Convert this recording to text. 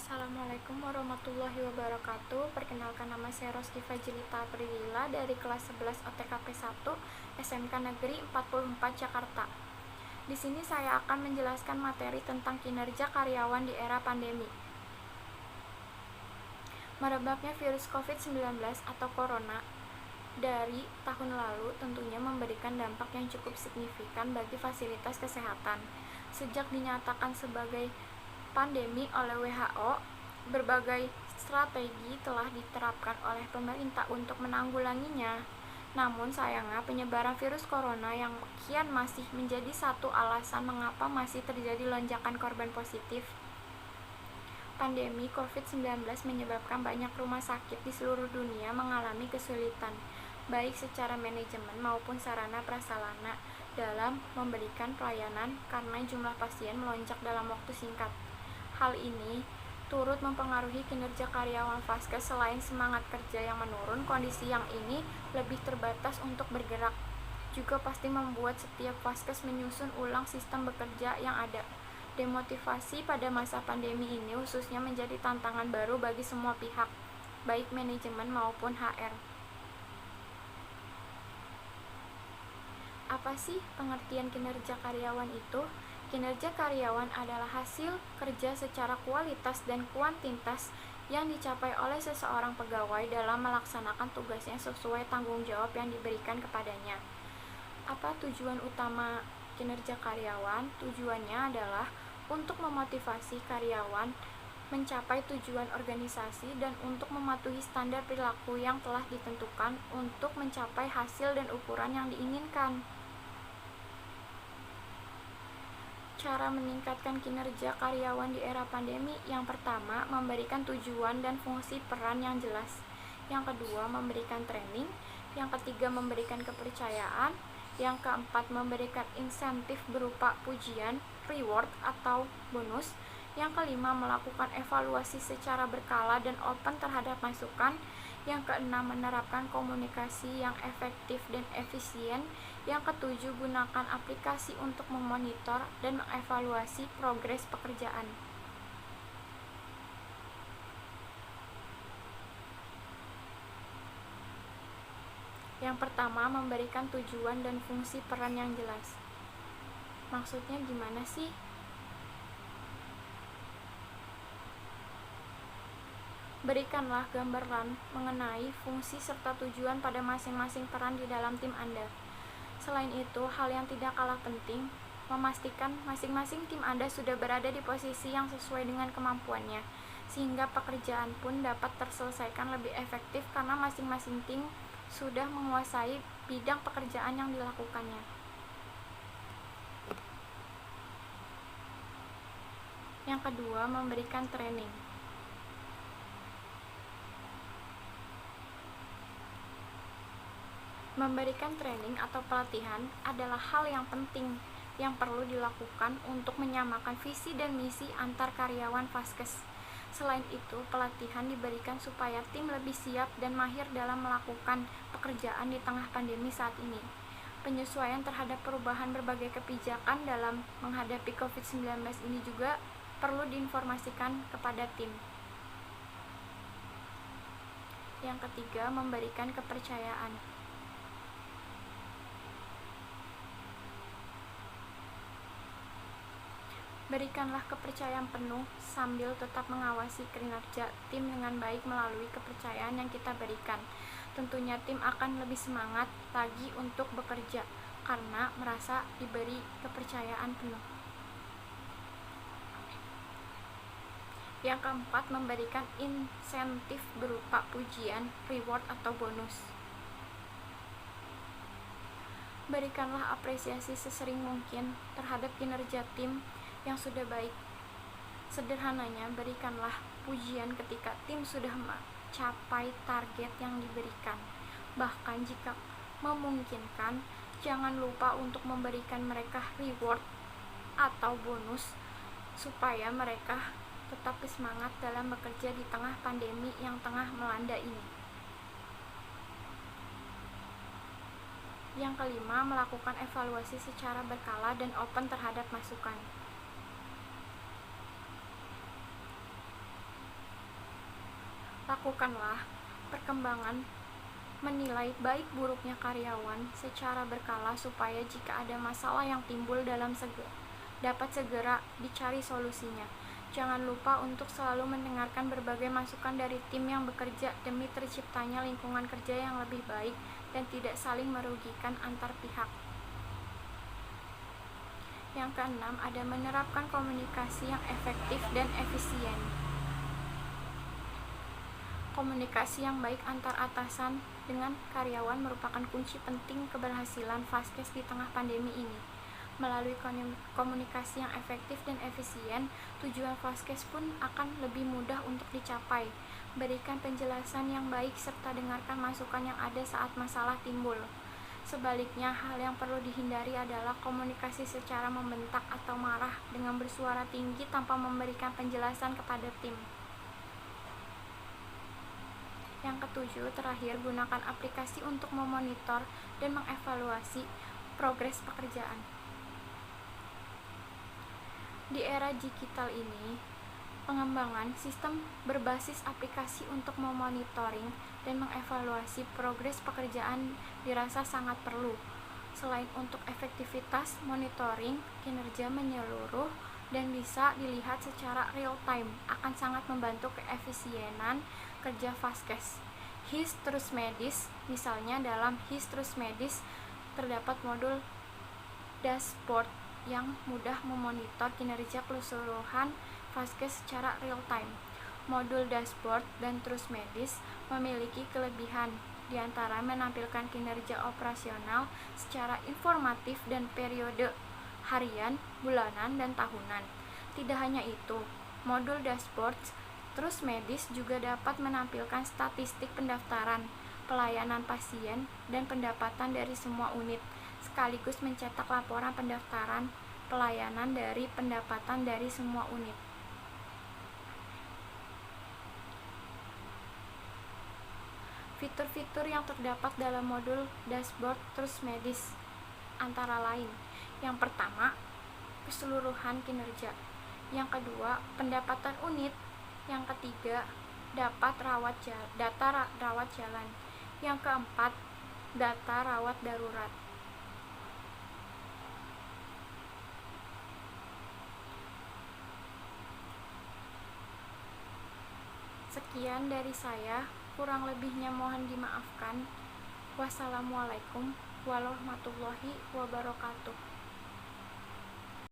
Assalamualaikum warahmatullahi wabarakatuh. Perkenalkan, nama saya Roski Fajrita Prilila dari kelas 11 OTKP 1 SMK Negeri 44 Jakarta. Di sini saya akan menjelaskan materi tentang kinerja karyawan di era pandemi. Merebaknya virus COVID-19 atau Corona dari tahun lalu tentunya memberikan dampak yang cukup signifikan bagi fasilitas kesehatan. Sejak dinyatakan sebagai pandemi oleh WHO, berbagai strategi telah diterapkan oleh pemerintah untuk menanggulanginya. Namun sayangnya penyebaran virus corona yang kian masih menjadi satu alasan mengapa masih terjadi lonjakan korban positif. Pandemi COVID-19 menyebabkan banyak rumah sakit di seluruh dunia mengalami kesulitan, baik secara manajemen maupun sarana prasarana dalam memberikan pelayanan karena jumlah pasien melonjak dalam waktu singkat. Hal ini turut mempengaruhi kinerja karyawan Vaskes. Selain semangat kerja yang menurun, kondisi yang ini lebih terbatas untuk bergerak juga pasti membuat setiap Vaskes menyusun ulang sistem bekerja yang ada. Demotivasi pada masa pandemi ini khususnya menjadi tantangan baru bagi semua pihak, baik manajemen maupun HR. Apa sih pengertian kinerja karyawan itu? Kinerja karyawan adalah hasil kerja secara kualitas dan kuantitas yang dicapai oleh seseorang pegawai dalam melaksanakan tugasnya sesuai tanggung jawab yang diberikan kepadanya. Apa tujuan utama kinerja karyawan? Tujuannya adalah untuk memotivasi karyawan mencapai tujuan organisasi dan untuk mematuhi standar perilaku yang telah ditentukan untuk mencapai hasil dan ukuran yang diinginkan. Cara meningkatkan kinerja karyawan di era pandemi: yang pertama, memberikan tujuan dan fungsi peran yang jelas. Yang kedua, memberikan training. Yang ketiga, memberikan kepercayaan. Yang keempat, memberikan insentif berupa pujian, reward atau bonus. Yang kelima, melakukan evaluasi secara berkala dan open terhadap masukan. Yang keenam, menerapkan komunikasi yang efektif dan efisien. Yang ketujuh, gunakan aplikasi untuk memonitor dan mengevaluasi progres pekerjaan. Yang pertama, memberikan tujuan dan fungsi peran yang jelas. Maksudnya gimana sih? Berikanlah gambaran mengenai fungsi serta tujuan pada masing-masing peran di dalam tim Anda. Selain itu, hal yang tidak kalah penting, memastikan masing-masing tim Anda sudah berada di posisi yang sesuai dengan kemampuannya, sehingga pekerjaan pun dapat terselesaikan lebih efektif karena masing-masing tim sudah menguasai bidang pekerjaan yang dilakukannya. Yang kedua, memberikan training. Memberikan training atau pelatihan adalah hal yang penting yang perlu dilakukan untuk menyamakan visi dan misi antar karyawan Vaskes. Selain itu, pelatihan diberikan supaya tim lebih siap dan mahir dalam melakukan pekerjaan di tengah pandemi saat ini. Penyesuaian terhadap perubahan berbagai kebijakan dalam menghadapi COVID-19 ini juga perlu diinformasikan kepada tim. Yang ketiga, memberikan kepercayaan. Berikanlah kepercayaan penuh sambil tetap mengawasi kinerja tim dengan baik melalui kepercayaan yang kita berikan. Tentunya tim akan lebih semangat lagi untuk bekerja karena merasa diberi kepercayaan penuh. Yang keempat, memberikan insentif berupa pujian, reward atau bonus. Berikanlah apresiasi sesering mungkin terhadap kinerja tim yang sudah baik. Sederhananya, berikanlah pujian ketika tim sudah mencapai target yang diberikan. Bahkan jika memungkinkan, jangan lupa untuk memberikan mereka reward atau bonus supaya mereka tetap bersemangat dalam bekerja di tengah pandemi yang tengah melanda ini. Yang kelima, melakukan evaluasi secara berkala dan open terhadap masukan. Lakukanlah perkembangan menilai baik buruknya karyawan secara berkala supaya jika ada masalah yang timbul dapat segera dicari solusinya. Jangan lupa untuk selalu mendengarkan berbagai masukan dari tim yang bekerja demi terciptanya lingkungan kerja yang lebih baik dan tidak saling merugikan antar pihak. Yang keenam, ada menerapkan komunikasi yang efektif dan efisien. Komunikasi yang baik antar atasan dengan karyawan merupakan kunci penting keberhasilan Fazkes di tengah pandemi ini. Melalui komunikasi yang efektif dan efisien, tujuan Fazkes pun akan lebih mudah untuk dicapai. Berikan penjelasan yang baik serta dengarkan masukan yang ada saat masalah timbul. Sebaliknya, hal yang perlu dihindari adalah komunikasi secara membentak atau marah dengan bersuara tinggi tanpa memberikan penjelasan kepada tim. Yang ketujuh, terakhir, gunakan aplikasi untuk memonitor dan mengevaluasi progres pekerjaan. Di era digital ini, pengembangan sistem berbasis aplikasi untuk memonitoring dan mengevaluasi progres pekerjaan dirasa sangat perlu. Selain untuk efektivitas, monitoring kinerja menyeluruh dan bisa dilihat secara real time akan sangat membantu keefisienan kerja Fazkes. HIS TrustMedis, misalnya dalam HIS TrustMedis terdapat modul dashboard yang mudah memonitor kinerja keseluruhan Fazkes secara real time. Modul dashboard dan TrustMedis memiliki kelebihan, di antara menampilkan kinerja operasional secara informatif dan periode harian, bulanan, dan tahunan. Tidak hanya itu, modul dashboard TrustMedis juga dapat menampilkan statistik pendaftaran, pelayanan pasien, dan pendapatan dari semua unit, sekaligus mencetak laporan pendaftaran, pelayanan dari pendapatan dari semua unit. Fitur-fitur yang terdapat dalam modul dashboard TrustMedis antara lain: yang pertama, keseluruhan kinerja; yang kedua, pendapatan unit; yang ketiga, data rawat jalan; yang keempat, data rawat darurat. Sekian dari saya, kurang lebihnya mohon dimaafkan. Wassalamualaikum warahmatullahi wabarakatuh.